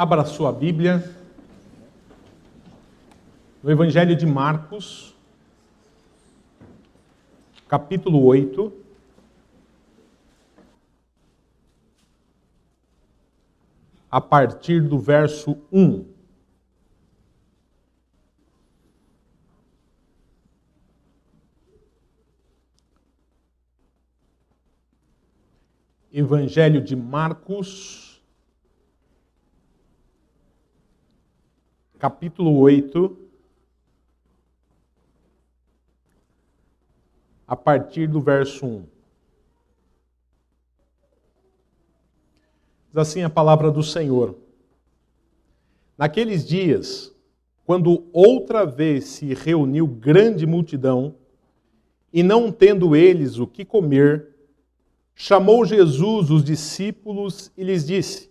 Abra sua Bíblia no Evangelho de Marcos, capítulo 8. A partir do verso 1. Evangelho de Marcos, capítulo 8, a partir do verso 1. Diz assim a palavra do Senhor. Naqueles dias, quando outra vez se reuniu grande multidão, e não tendo eles o que comer, chamou Jesus os discípulos e lhes disse: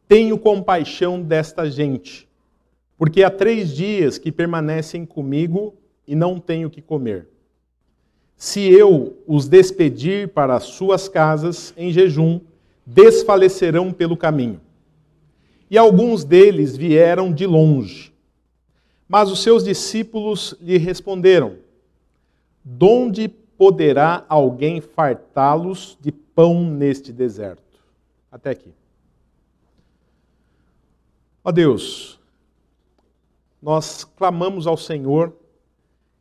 Tenho compaixão desta gente, porque há 3 dias que permanecem comigo e não tenho o que comer. Se eu os despedir para as suas casas em jejum, desfalecerão pelo caminho. E alguns deles vieram de longe. Mas os seus discípulos lhe responderam: Donde poderá alguém fartá-los de pão neste deserto? Até aqui. Ó Deus, nós clamamos ao Senhor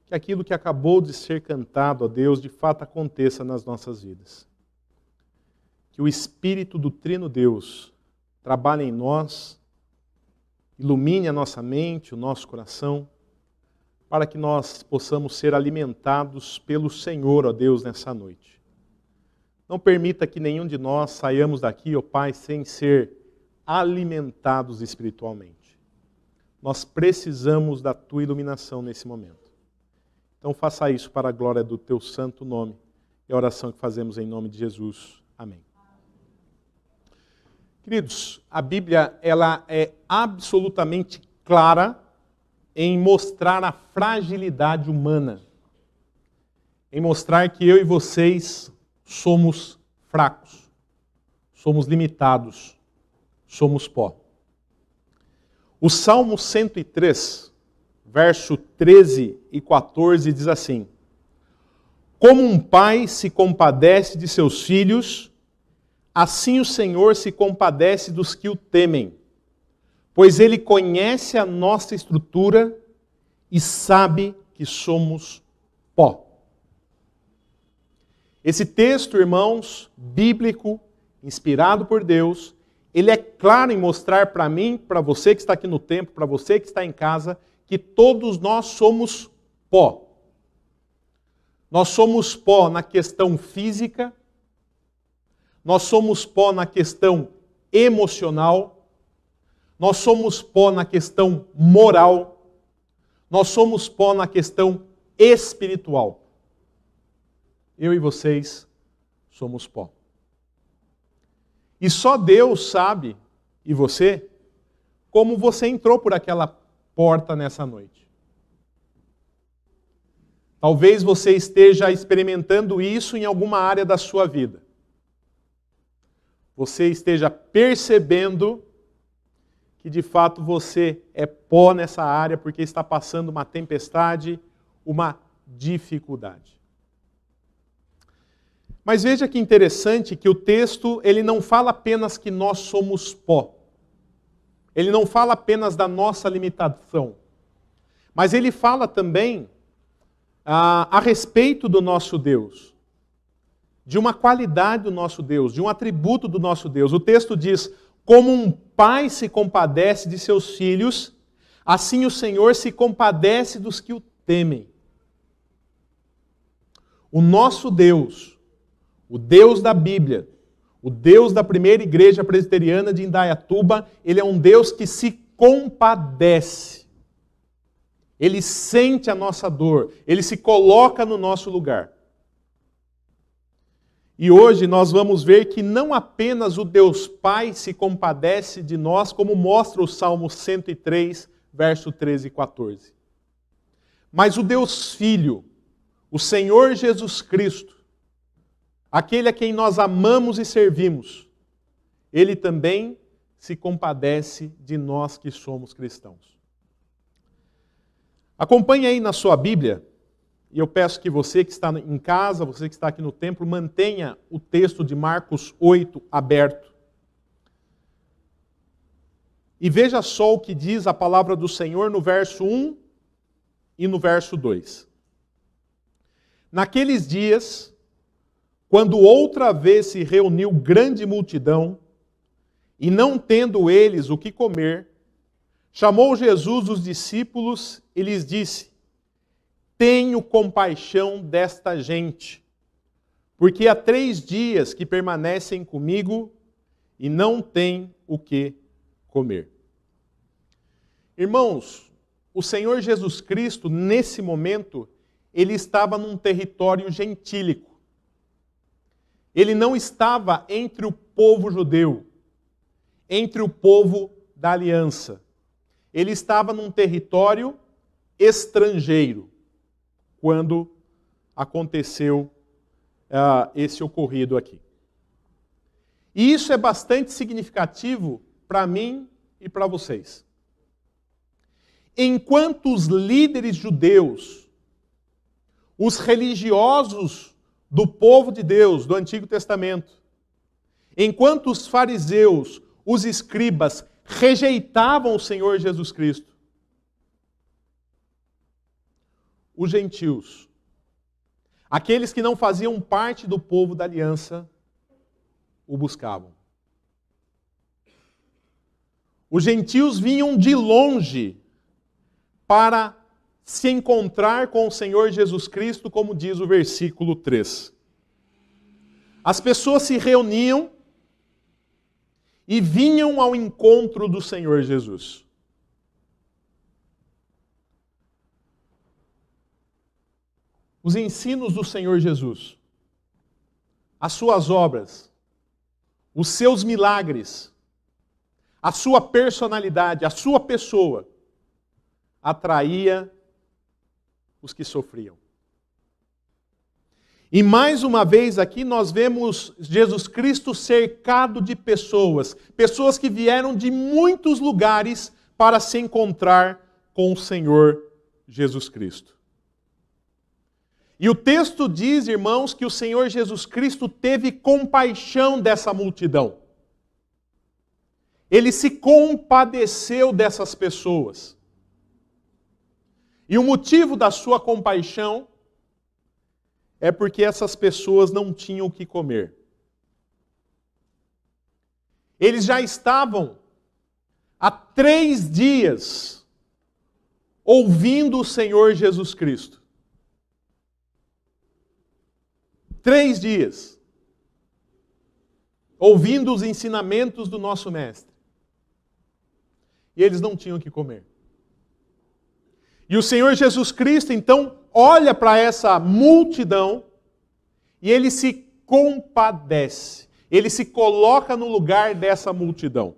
que aquilo que acabou de ser cantado, ó Deus, de fato aconteça nas nossas vidas. Que o Espírito do Trino Deus trabalhe em nós, ilumine a nossa mente, o nosso coração, para que nós possamos ser alimentados pelo Senhor, ó Deus, nessa noite. Não permita que nenhum de nós saiamos daqui, ó Pai, sem ser alimentados espiritualmente. Nós precisamos da Tua iluminação nesse momento. Então faça isso para a glória do Teu santo nome e a oração que fazemos em nome de Jesus. Amém. Queridos, a Bíblia ela é absolutamente clara em mostrar a fragilidade humana, em mostrar que eu e vocês somos fracos, somos limitados, somos pó. O Salmo 103, verso 13 e 14 diz assim: Como um pai se compadece de seus filhos, assim o Senhor se compadece dos que o temem, pois Ele conhece a nossa estrutura e sabe que somos pó. Esse texto, irmãos, bíblico, inspirado por Deus, ele é claro em mostrar para mim, para você que está aqui no templo, para você que está em casa, que todos nós somos pó. Nós somos pó na questão física, nós somos pó na questão emocional, nós somos pó na questão moral, nós somos pó na questão espiritual. Eu e vocês somos pó. E só Deus sabe, e você, como você entrou por aquela porta nessa noite. Talvez você esteja experimentando isso em alguma área da sua vida. Você esteja percebendo que de fato você é pó nessa área porque está passando uma tempestade, uma dificuldade. Mas veja que interessante que o texto ele não fala apenas que nós somos pó. Ele não fala apenas da nossa limitação. Mas ele fala também a respeito do nosso Deus. De uma qualidade do nosso Deus, de um atributo do nosso Deus. O texto diz: Como um pai se compadece de seus filhos, assim o Senhor se compadece dos que o temem. O nosso Deus, o Deus da Bíblia, o Deus da primeira igreja presbiteriana de Indaiatuba, ele é um Deus que se compadece. Ele sente a nossa dor, ele se coloca no nosso lugar. E hoje nós vamos ver que não apenas o Deus Pai se compadece de nós, como mostra o Salmo 103, verso 13 e 14. Mas o Deus Filho, o Senhor Jesus Cristo, aquele a quem nós amamos e servimos, ele também se compadece de nós que somos cristãos. Acompanhe aí na sua Bíblia, e eu peço que você que está em casa, você que está aqui no templo, mantenha o texto de Marcos 8 aberto. E veja só o que diz a palavra do Senhor no verso 1 e no verso 2. Naqueles dias, quando outra vez se reuniu grande multidão, e não tendo eles o que comer, chamou Jesus os discípulos e lhes disse: tenho compaixão desta gente, porque há 3 dias que permanecem comigo e não têm o que comer. Irmãos, o Senhor Jesus Cristo, nesse momento, ele estava num território gentílico. Ele não estava entre o povo judeu, entre o povo da aliança. Ele estava num território estrangeiro, quando aconteceu esse ocorrido aqui. E isso é bastante significativo para mim e para vocês. Enquanto os líderes judeus, os religiosos do povo de Deus, do Antigo Testamento, enquanto os fariseus, os escribas, rejeitavam o Senhor Jesus Cristo, os gentios, aqueles que não faziam parte do povo da aliança, o buscavam. Os gentios vinham de longe para se encontrar com o Senhor Jesus Cristo, como diz o versículo 3. As pessoas se reuniam e vinham ao encontro do Senhor Jesus. Os ensinos do Senhor Jesus, as suas obras, os seus milagres, a sua personalidade, a sua pessoa, atraía os que sofriam. E mais uma vez aqui nós vemos Jesus Cristo cercado de pessoas, pessoas que vieram de muitos lugares para se encontrar com o Senhor Jesus Cristo. E o texto diz, irmãos, que o Senhor Jesus Cristo teve compaixão dessa multidão. Ele se compadeceu dessas pessoas. E o motivo da sua compaixão é porque essas pessoas não tinham o que comer. Eles já estavam há 3 dias ouvindo o Senhor Jesus Cristo. 3 dias. Ouvindo os ensinamentos do nosso Mestre. E eles não tinham o que comer. E o Senhor Jesus Cristo, então, olha para essa multidão e ele se compadece. Ele se coloca no lugar dessa multidão.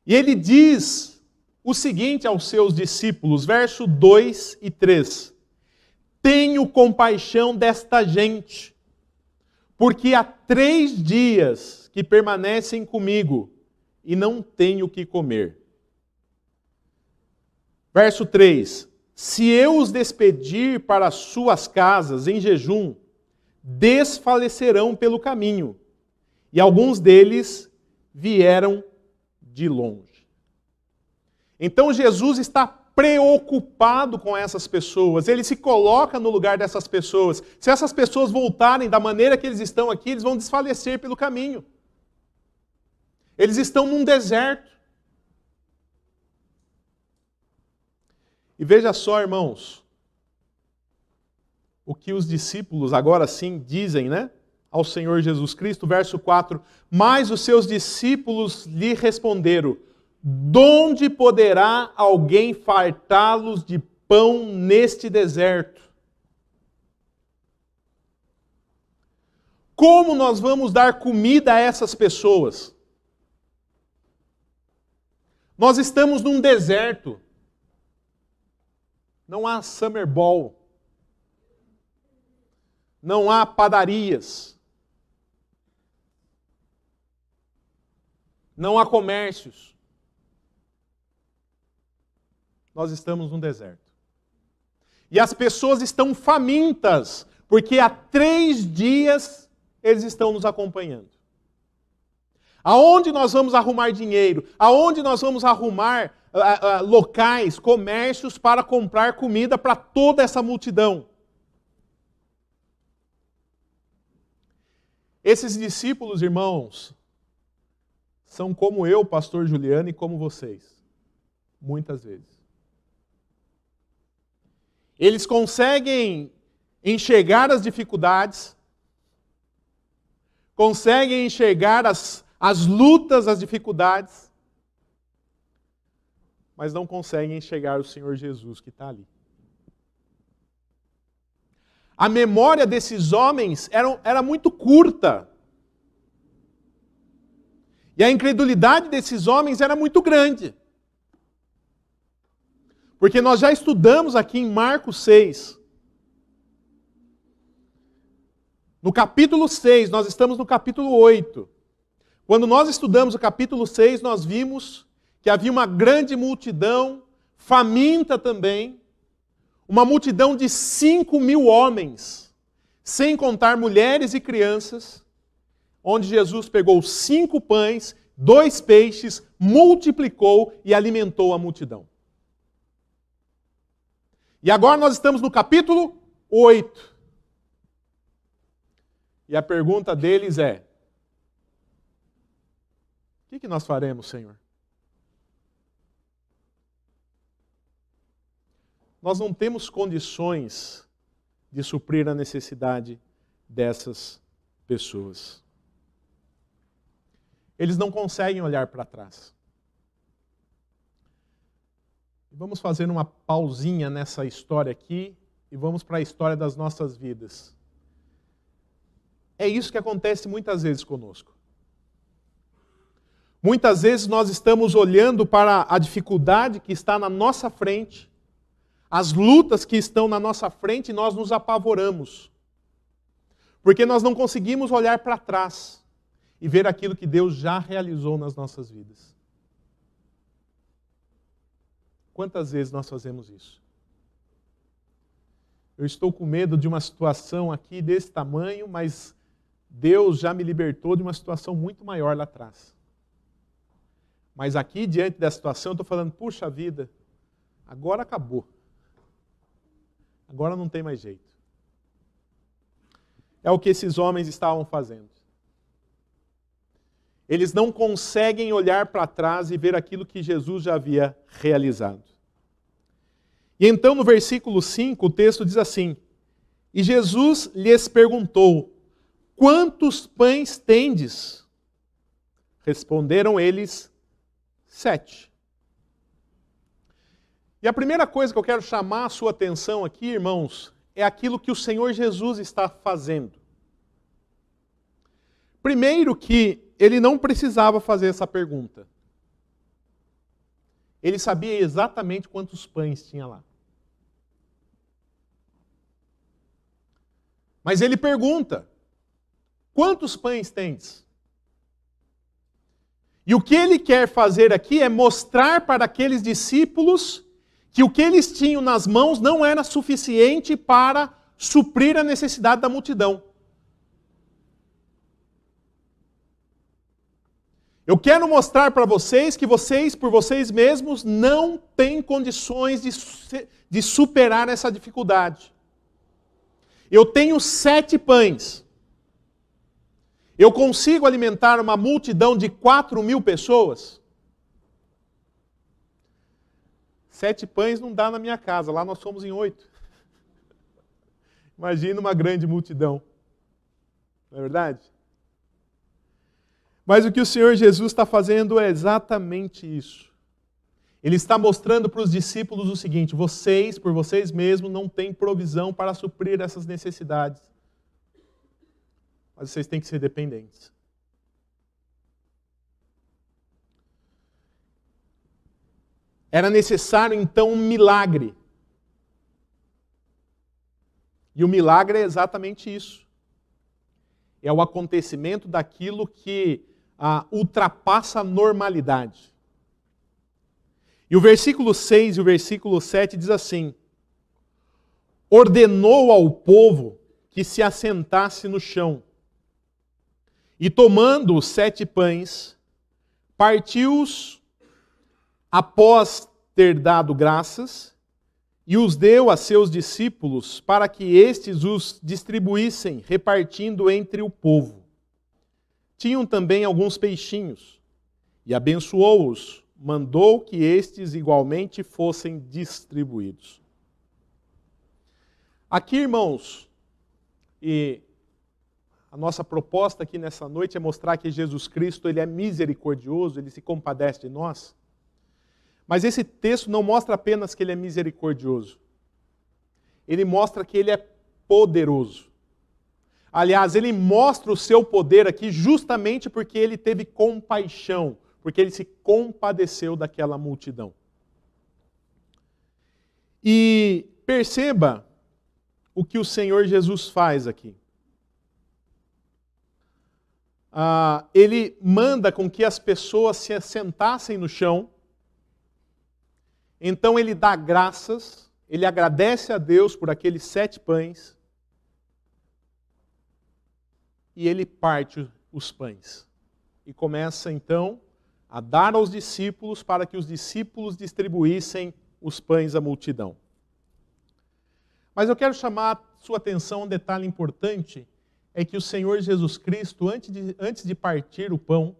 E ele diz o seguinte aos seus discípulos, verso 2 e 3. Tenho compaixão desta gente, porque há 3 dias que permanecem comigo e não tenho o que comer. Verso 3. Se eu os despedir para suas casas em jejum, desfalecerão pelo caminho, e alguns deles vieram de longe. Então Jesus está preocupado com essas pessoas, ele se coloca no lugar dessas pessoas. Se essas pessoas voltarem da maneira que eles estão aqui, eles vão desfalecer pelo caminho. Eles estão num deserto. E veja só, irmãos, o que os discípulos agora sim dizem, né? Ao Senhor Jesus Cristo, verso 4. Mas os seus discípulos lhe responderam: donde poderá alguém fartá-los de pão neste deserto? Como nós vamos dar comida a essas pessoas? Nós estamos num deserto. Não há Summer Ball. Não há padarias. não há comércios. Nós estamos num deserto. E as pessoas estão famintas, porque há 3 dias eles estão nos acompanhando. Aonde nós vamos arrumar dinheiro? Aonde nós vamos arrumar locais, comércios para comprar comida para toda essa multidão? Esses discípulos, irmãos, são como eu, pastor Juliano, e como vocês. Muitas vezes. Eles conseguem enxergar as dificuldades, conseguem enxergar as lutas, as dificuldades, mas não conseguem enxergar o Senhor Jesus que está ali. A memória desses homens era muito curta. E a incredulidade desses homens era muito grande. Porque nós já estudamos aqui em Marcos 6. No capítulo 6, nós estamos no capítulo 8. Quando nós estudamos o capítulo 6, nós vimos que havia uma grande multidão, faminta também, uma multidão de 5.000 homens, sem contar mulheres e crianças, onde Jesus pegou 5 pães, 2 peixes, multiplicou e alimentou a multidão. E agora nós estamos no capítulo 8. E a pergunta deles é: o que nós faremos, Senhor? Nós não temos condições de suprir a necessidade dessas pessoas. Eles não conseguem olhar para trás. Vamos fazer uma pausinha nessa história aqui e vamos para a história das nossas vidas. É isso que acontece muitas vezes conosco. Muitas vezes nós estamos olhando para a dificuldade que está na nossa frente, as lutas que estão na nossa frente, e nós nos apavoramos. Porque nós não conseguimos olhar para trás e ver aquilo que Deus já realizou nas nossas vidas. Quantas vezes nós fazemos isso? Eu estou com medo de uma situação aqui desse tamanho, mas Deus já me libertou de uma situação muito maior lá atrás. Mas aqui, diante dessa situação, eu estou falando, puxa vida, agora acabou. Agora não tem mais jeito. É o que esses homens estavam fazendo. Eles não conseguem olhar para trás e ver aquilo que Jesus já havia realizado. E então, no versículo 5, o texto diz assim: E Jesus lhes perguntou, quantos pães tendes? Responderam eles, 7. E a primeira coisa que eu quero chamar a sua atenção aqui, irmãos, é aquilo que o Senhor Jesus está fazendo. Primeiro que ele não precisava fazer essa pergunta. Ele sabia exatamente quantos pães tinha lá. Mas ele pergunta, quantos pães tens? E o que ele quer fazer aqui é mostrar para aqueles discípulos que o que eles tinham nas mãos não era suficiente para suprir a necessidade da multidão. Eu quero mostrar para vocês que vocês, por vocês mesmos, não têm condições de superar essa dificuldade. Eu tenho 7 pães. Eu consigo alimentar uma multidão de 4.000 pessoas? 7 pães não dá na minha casa, lá nós somos em 8. Imagina uma grande multidão. Não é verdade? Mas o que o Senhor Jesus está fazendo é exatamente isso. Ele está mostrando para os discípulos o seguinte: vocês, por vocês mesmos, não têm provisão para suprir essas necessidades. Mas vocês têm que ser dependentes. Era necessário, então, um milagre. E o milagre é exatamente isso. É o acontecimento daquilo que ultrapassa a normalidade. E o versículo 6 e o versículo 7 diz assim: ordenou ao povo que se assentasse no chão. E tomando os 7 pães, partiu-os após ter dado graças, e os deu a seus discípulos para que estes os distribuíssem, repartindo entre o povo. Tinham também alguns peixinhos, e abençoou-os, mandou que estes igualmente fossem distribuídos. Aqui, irmãos, e a nossa proposta aqui nessa noite é mostrar que Jesus Cristo, ele é misericordioso, ele se compadece de nós. Mas esse texto não mostra apenas que ele é misericordioso. Ele mostra que ele é poderoso. Aliás, ele mostra o seu poder aqui justamente porque ele teve compaixão, porque ele se compadeceu daquela multidão. E perceba o que o Senhor Jesus faz aqui. Ele manda com que as pessoas se assentassem no chão. Então ele dá graças, ele agradece a Deus por aqueles 7 pães. E ele parte os pães. E começa então a dar aos discípulos para que os discípulos distribuíssem os pães à multidão. Mas eu quero chamar a sua atenção a um detalhe importante, é que o Senhor Jesus Cristo, antes de partir o pão,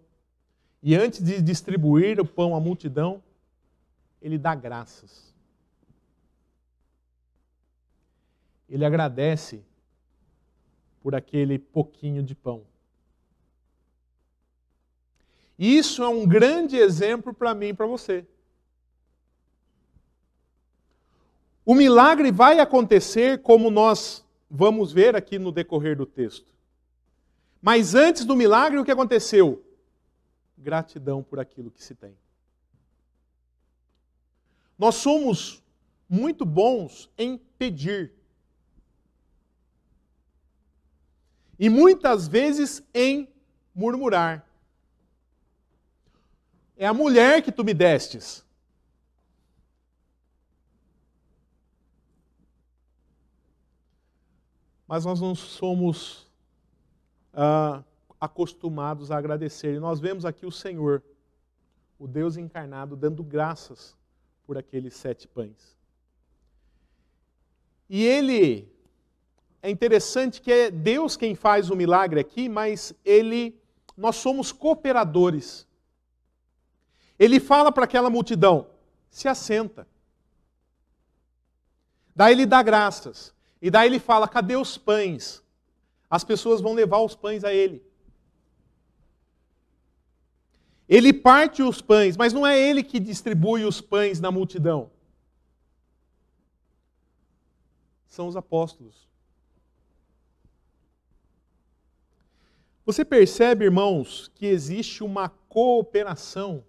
e antes de distribuir o pão à multidão, ele dá graças. Ele agradece por aquele pouquinho de pão. E isso é um grande exemplo para mim e para você. O milagre vai acontecer como nós vamos ver aqui no decorrer do texto. Mas antes do milagre, o que aconteceu? Gratidão por aquilo que se tem. Nós somos muito bons em pedir. E muitas vezes em murmurar. É a mulher que tu me destes. Mas nós não somos acostumados a agradecer. E nós vemos aqui o Senhor, o Deus encarnado, dando graças por aqueles 7 pães. E ele, é interessante que é Deus quem faz o milagre aqui, mas nós somos cooperadores. Ele fala para aquela multidão, se assenta. Daí ele dá graças. E daí ele fala, cadê os pães? As pessoas vão levar os pães a ele. Ele parte os pães, mas não é ele que distribui os pães na multidão. São os apóstolos. Você percebe, irmãos, que existe uma cooperação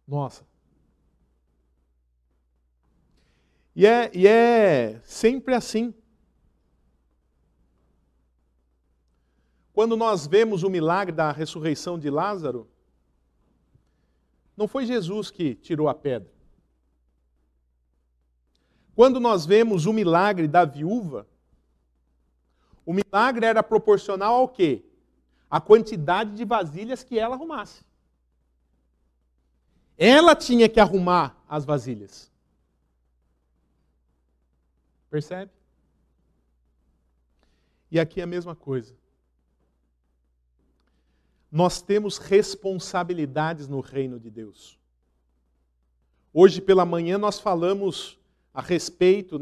nossa. E é sempre assim. Quando nós vemos o milagre da ressurreição de Lázaro, não foi Jesus que tirou a pedra. Quando nós vemos o milagre da viúva, o milagre era proporcional ao quê? A quantidade de vasilhas que ela arrumasse. Ela tinha que arrumar as vasilhas. Percebe? E aqui é a mesma coisa. Nós temos responsabilidades no reino de Deus. Hoje pela manhã nós falamos a respeito,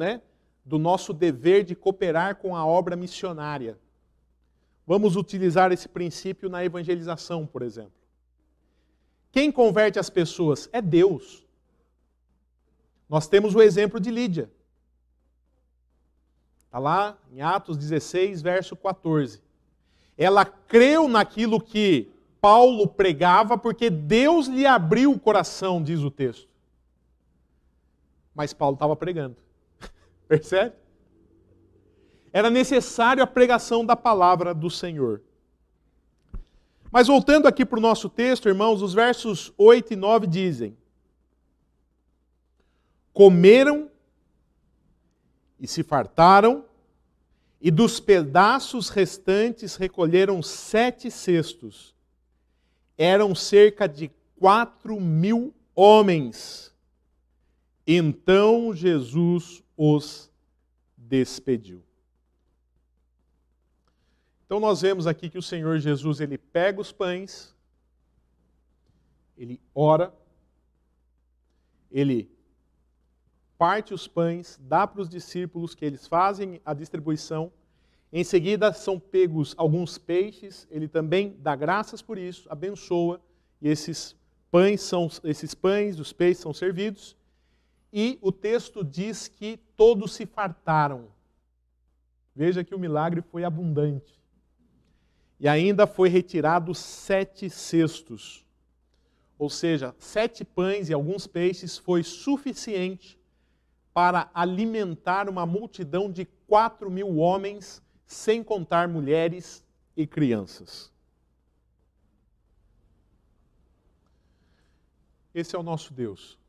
do nosso dever de cooperar com a obra missionária. Vamos utilizar esse princípio na evangelização, por exemplo. Quem converte as pessoas? É Deus. Nós temos o exemplo de Lídia. Está lá em Atos 16, verso 14. Ela creu naquilo que Paulo pregava porque Deus lhe abriu o coração, diz o texto. Mas Paulo estava pregando. Percebe? Era necessário a pregação da palavra do Senhor. Mas voltando aqui para o nosso texto, irmãos, os versos 8 e 9 dizem: comeram e se fartaram, e dos pedaços restantes recolheram 7 cestos. Eram cerca de 4.000 homens. Então Jesus os despediu. Então nós vemos aqui que o Senhor Jesus, ele pega os pães, ele ora, ele parte os pães, dá para os discípulos, que eles fazem a distribuição. Em seguida são pegos alguns peixes, ele também dá graças por isso, abençoa, e esses pães, os peixes são servidos. E o texto diz que todos se fartaram. Veja que o milagre foi abundante. E ainda foi retirado 7 cestos. Ou seja, 7 pães e alguns peixes foi suficiente para alimentar uma multidão de 4.000 homens, sem contar mulheres e crianças. Esse é o nosso Deus.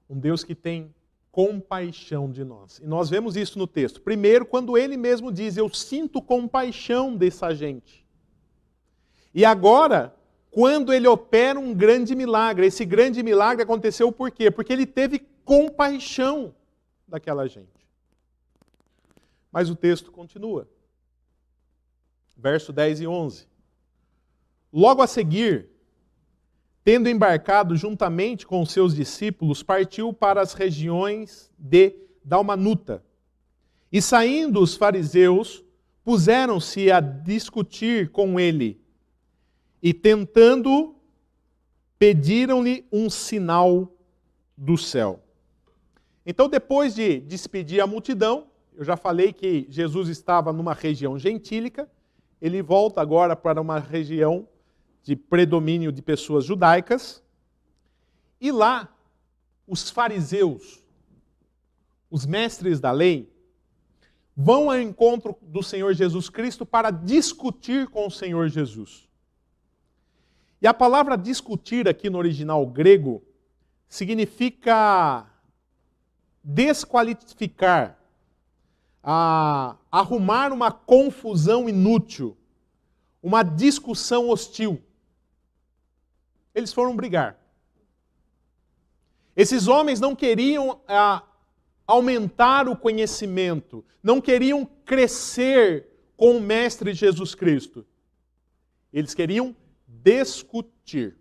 Um Deus que tem compaixão de nós. E nós vemos isso no texto. Primeiro, quando ele mesmo diz: eu sinto compaixão dessa gente. E agora, quando ele opera um grande milagre. Esse grande milagre aconteceu por quê? Porque ele teve compaixão daquela gente. Mas o texto continua. Verso 10 e 11. Logo a seguir, tendo embarcado juntamente com os seus discípulos, partiu para as regiões de Dalmanuta. E saindo os fariseus, puseram-se a discutir com ele, e tentando, pediram-lhe um sinal do céu. Então, depois de despedir a multidão, eu já falei que Jesus estava numa região gentílica, ele volta agora para uma região de predomínio de pessoas judaicas, e lá os fariseus, os mestres da lei, vão ao encontro do Senhor Jesus Cristo para discutir com o Senhor Jesus. E a palavra discutir aqui no original grego significa desqualificar, arrumar uma confusão inútil, uma discussão hostil. Eles foram brigar. Esses homens não queriam aumentar o conhecimento, não queriam crescer com o Mestre Jesus Cristo. Eles queriam discutir.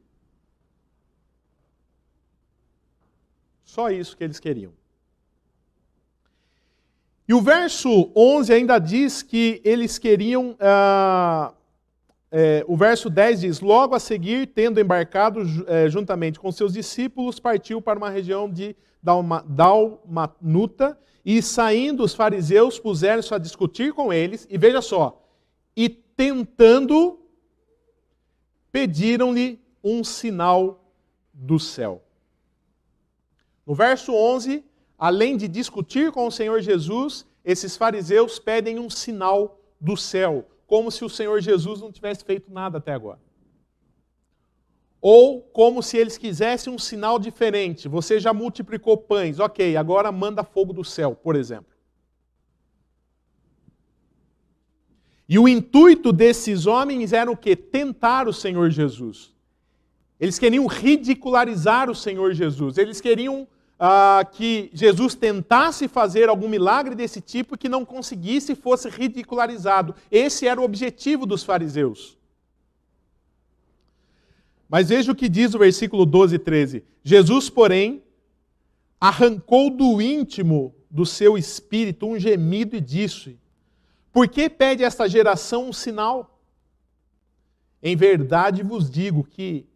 Só isso que eles queriam. E o verso 11 ainda diz que eles queriam... o verso 10 diz: logo a seguir, tendo embarcado juntamente com seus discípulos, partiu para uma região de Dalmanuta, e saindo os fariseus, puseram-se a discutir com eles, e veja só, e tentando, pediram-lhe um sinal do céu. No verso 11, além de discutir com o Senhor Jesus, esses fariseus pedem um sinal do céu, como se o Senhor Jesus não tivesse feito nada até agora. Ou como se eles quisessem um sinal diferente. Você já multiplicou pães, ok, agora manda fogo do céu, por exemplo. E o intuito desses homens era o quê? Tentar o Senhor Jesus. Eles queriam ridicularizar o Senhor Jesus. Eles queriam que Jesus tentasse fazer algum milagre desse tipo e que não conseguisse e fosse ridicularizado. Esse era o objetivo dos fariseus. Mas veja o que diz o versículo 12 e 13. Jesus, porém, arrancou do íntimo do seu espírito um gemido e disse: por que pede esta geração um sinal? Em verdade vos digo que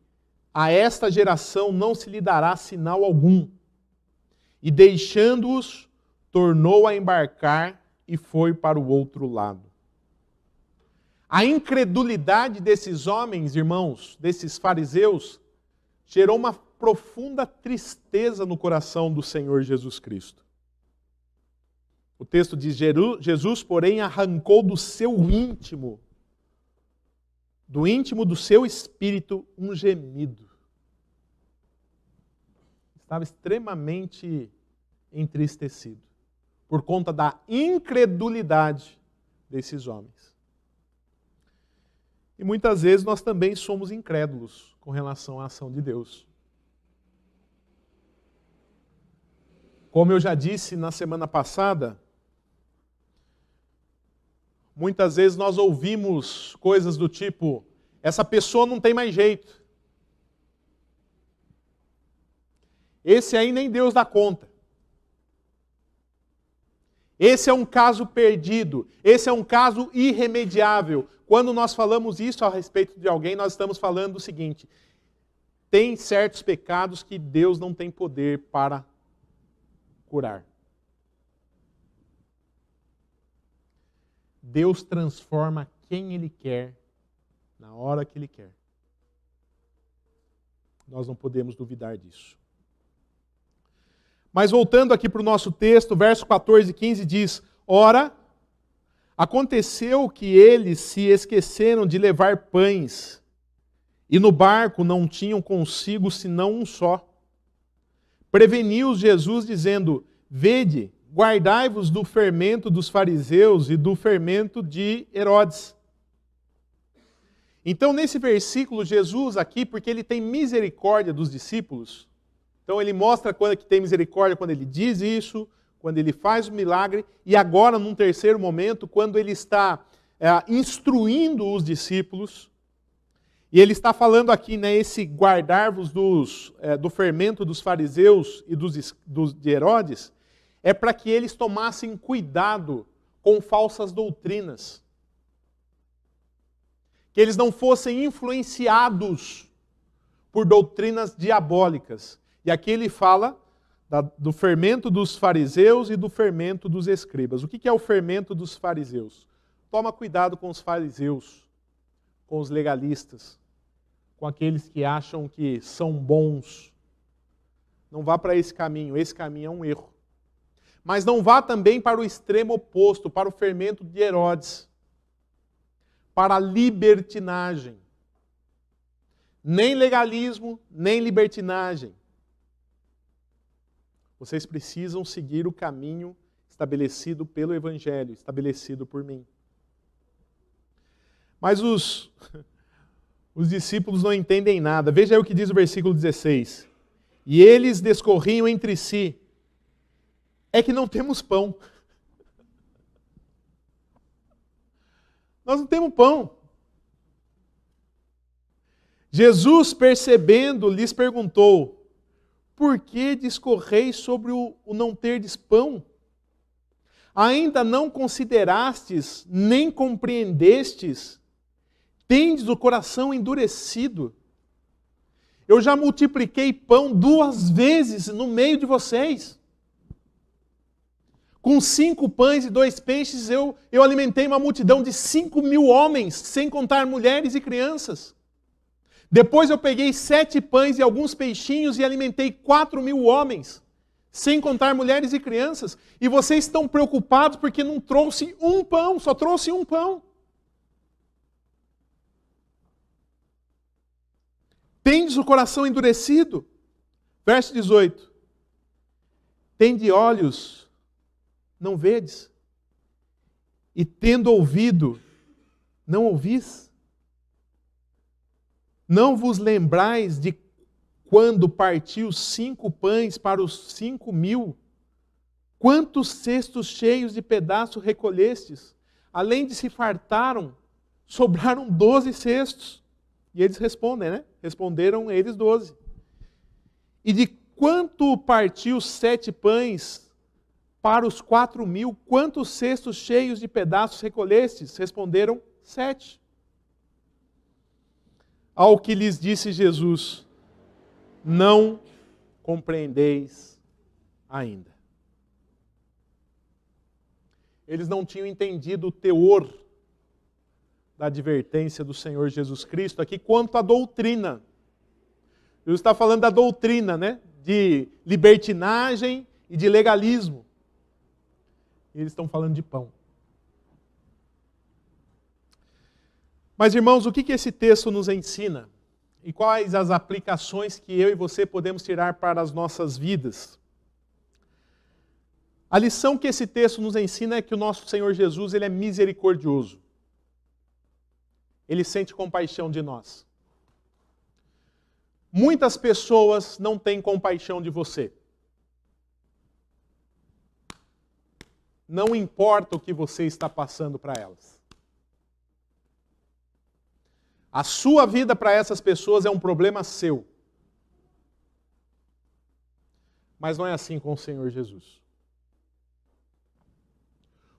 a esta geração não se lhe dará sinal algum. E deixando-os, tornou a embarcar e foi para o outro lado. A incredulidade desses homens, irmãos, desses fariseus, gerou uma profunda tristeza no coração do Senhor Jesus Cristo. O texto diz: Jesus, porém, arrancou do seu íntimo do íntimo do seu espírito, um gemido. Estava extremamente entristecido por conta da incredulidade desses homens. E muitas vezes nós também somos incrédulos com relação à ação de Deus. Como eu já disse na semana passada, muitas vezes nós ouvimos coisas do tipo: essa pessoa não tem mais jeito. Esse aí nem Deus dá conta. Esse é um caso perdido. Esse é um caso irremediável. Quando nós falamos isso a respeito de alguém, nós estamos falando o seguinte: tem certos pecados que Deus não tem poder para curar. Deus transforma quem Ele quer, na hora que Ele quer. Nós não podemos duvidar disso. Mas voltando aqui para o nosso texto, verso 14 e 15 diz: ora, aconteceu que eles se esqueceram de levar pães, e no barco não tinham consigo senão um só. Preveniu-os Jesus, dizendo: vede, guardai-vos do fermento dos fariseus e do fermento de Herodes. Então, nesse versículo, Jesus aqui, porque ele tem misericórdia dos discípulos, então ele mostra que tem misericórdia quando ele diz isso, quando ele faz o milagre, e agora, num terceiro momento, quando ele está instruindo os discípulos, e ele está falando aqui, né, esse guardar-vos do fermento dos fariseus e de Herodes, é para que eles tomassem cuidado com falsas doutrinas. Que eles não fossem influenciados por doutrinas diabólicas. E aqui ele fala do fermento dos fariseus e do fermento dos escribas. O que é o fermento dos fariseus? Toma cuidado com os fariseus, com os legalistas, com aqueles que acham que são bons. Não vá para esse caminho é um erro. Mas não vá também para o extremo oposto, para o fermento de Herodes, para a libertinagem. Nem legalismo, nem libertinagem. Vocês precisam seguir o caminho estabelecido pelo Evangelho, estabelecido por mim. Mas os discípulos não entendem nada. Veja aí o que diz o versículo 16. E eles discorriam entre si: é que não temos pão. Nós não temos pão. Jesus, percebendo, lhes perguntou: por que discorreis sobre o não terdes pão? Ainda não considerastes, nem compreendestes? Tendes o coração endurecido? Eu já multipliquei pão 2 vezes no meio de vocês. Com 5 pães e 2 peixes, eu alimentei uma multidão de 5.000 homens, sem contar mulheres e crianças. Depois eu peguei 7 pães e alguns peixinhos e alimentei 4.000 homens, sem contar mulheres e crianças. E vocês estão preocupados porque não trouxe um pão, só trouxe um pão. Tendes o coração endurecido? Verso 18. Tende olhos, não vedes? E tendo ouvido, não ouvis? Não vos lembrais de quando partiu 5 pães para os 5.000? Quantos cestos cheios de pedaços recolhestes? Além de se fartaram, sobraram 12 cestos. E eles respondem, né? Responderam eles 12. E de quanto partiu 7 pães para os 4.000? Quantos cestos cheios de pedaços recolhestes? Responderam 7. Ao que lhes disse Jesus: não compreendeis ainda. Eles não tinham entendido o teor da advertência do Senhor Jesus Cristo aqui quanto à doutrina. Jesus está falando da doutrina, né? De libertinagem e de legalismo. E eles estão falando de pão. Mas, irmãos, o que esse texto nos ensina? E quais as aplicações que eu e você podemos tirar para as nossas vidas? A lição que esse texto nos ensina é que o nosso Senhor Jesus, ele é misericordioso. Ele sente compaixão de nós. Muitas pessoas não têm compaixão de você. Não importa o que você está passando para elas. A sua vida para essas pessoas é um problema seu. Mas não é assim com o Senhor Jesus.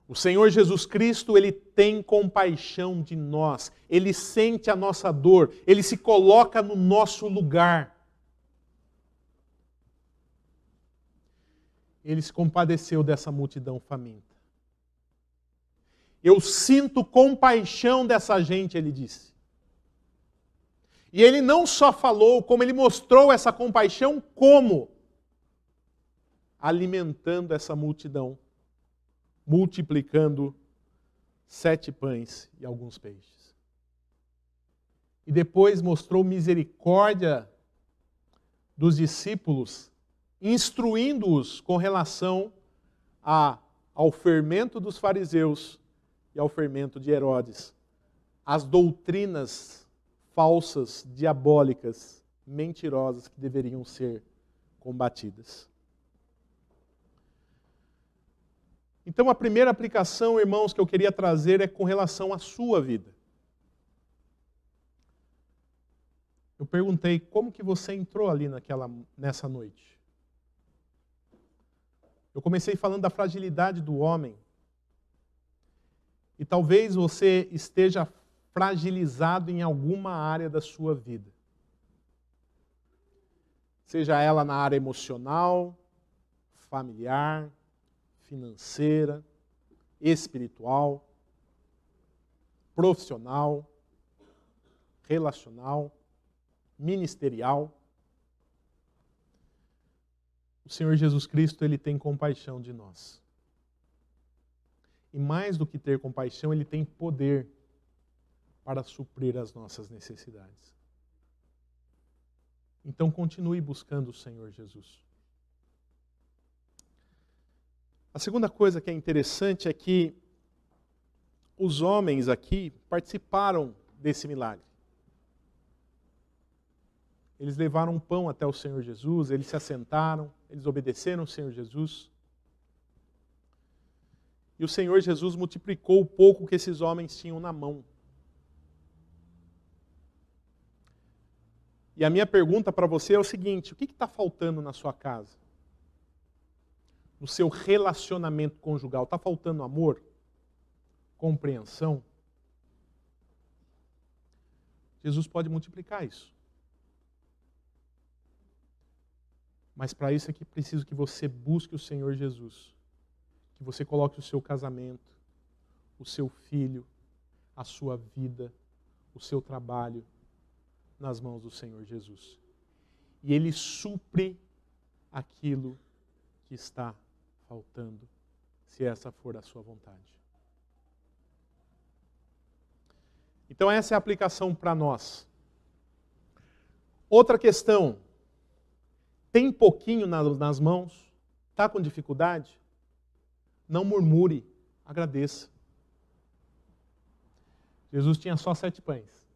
O Senhor Jesus Cristo, Ele tem compaixão de nós. Ele sente a nossa dor. Ele se coloca no nosso lugar. Ele se compadeceu dessa multidão faminta. Eu sinto compaixão dessa gente, Ele disse. E Ele não só falou, como Ele mostrou essa compaixão, como? Alimentando essa multidão. Multiplicando 7 pães e alguns peixes. E depois mostrou misericórdia dos discípulos, instruindo-os com relação ao fermento dos fariseus e ao fermento de Herodes. As doutrinas falsas, diabólicas, mentirosas que deveriam ser combatidas. Então, a primeira aplicação, irmãos, que eu queria trazer é com relação à sua vida. Eu perguntei, como que você entrou ali nessa noite? Eu comecei falando da fragilidade do homem. E talvez você esteja fragilizado em alguma área da sua vida. Seja ela na área emocional, familiar, financeira, espiritual, profissional, relacional, ministerial. O Senhor Jesus Cristo, Ele tem compaixão de nós. E mais do que ter compaixão, Ele tem poder para suprir as nossas necessidades. Então continue buscando o Senhor Jesus. A segunda coisa que é interessante é que os homens aqui participaram desse milagre. Eles levaram um pão até o Senhor Jesus, eles se assentaram, eles obedeceram o Senhor Jesus. E o Senhor Jesus multiplicou o pouco que esses homens tinham na mão. E a minha pergunta para você é o seguinte: o que está faltando na sua casa? No seu relacionamento conjugal, está faltando amor? Compreensão? Jesus pode multiplicar isso. Mas para isso é que preciso que você busque o Senhor Jesus. Que você coloque o seu casamento, o seu filho, a sua vida, o seu trabalho nas mãos do Senhor Jesus. E Ele supre aquilo que está faltando, se essa for a sua vontade. Então essa é a aplicação para nós. Outra questão. Tem pouquinho nas mãos? Está com dificuldade? Não murmure, agradeça. Jesus tinha só 7 pães.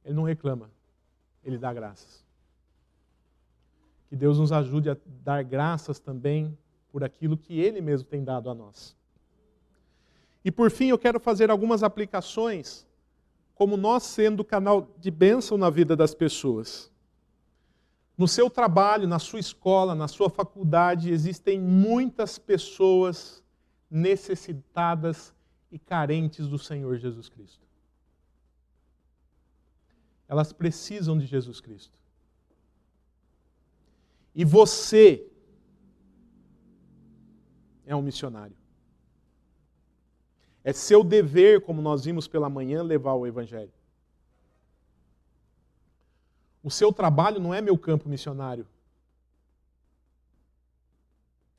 Ele não reclama, ele dá graças. Que Deus nos ajude a dar graças também por aquilo que Ele mesmo tem dado a nós. E por fim, eu quero fazer algumas aplicações, como nós sendo canal de bênção na vida das pessoas. No seu trabalho, na sua escola, na sua faculdade, existem muitas pessoas necessitadas e carentes do Senhor Jesus Cristo. Elas precisam de Jesus Cristo. E você é um missionário. É seu dever, como nós vimos pela manhã, levar o Evangelho. O seu trabalho não é meu campo missionário.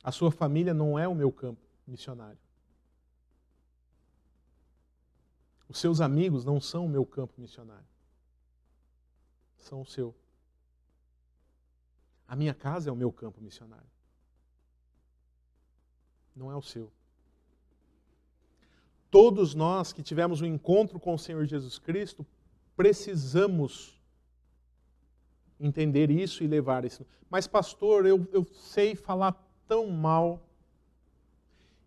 A sua família não é o meu campo missionário. Os seus amigos não são o meu campo missionário. São o seu. A minha casa é o meu campo missionário. Não é o seu. Todos nós que tivemos um encontro com o Senhor Jesus Cristo, precisamos entender isso e levar isso. Mas pastor, eu sei falar tão mal.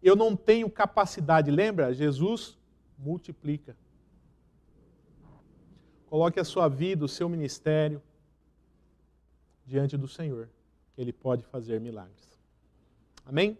Eu não tenho capacidade. Lembra? Jesus multiplica. Coloque a sua vida, o seu ministério diante do Senhor, que Ele pode fazer milagres. Amém?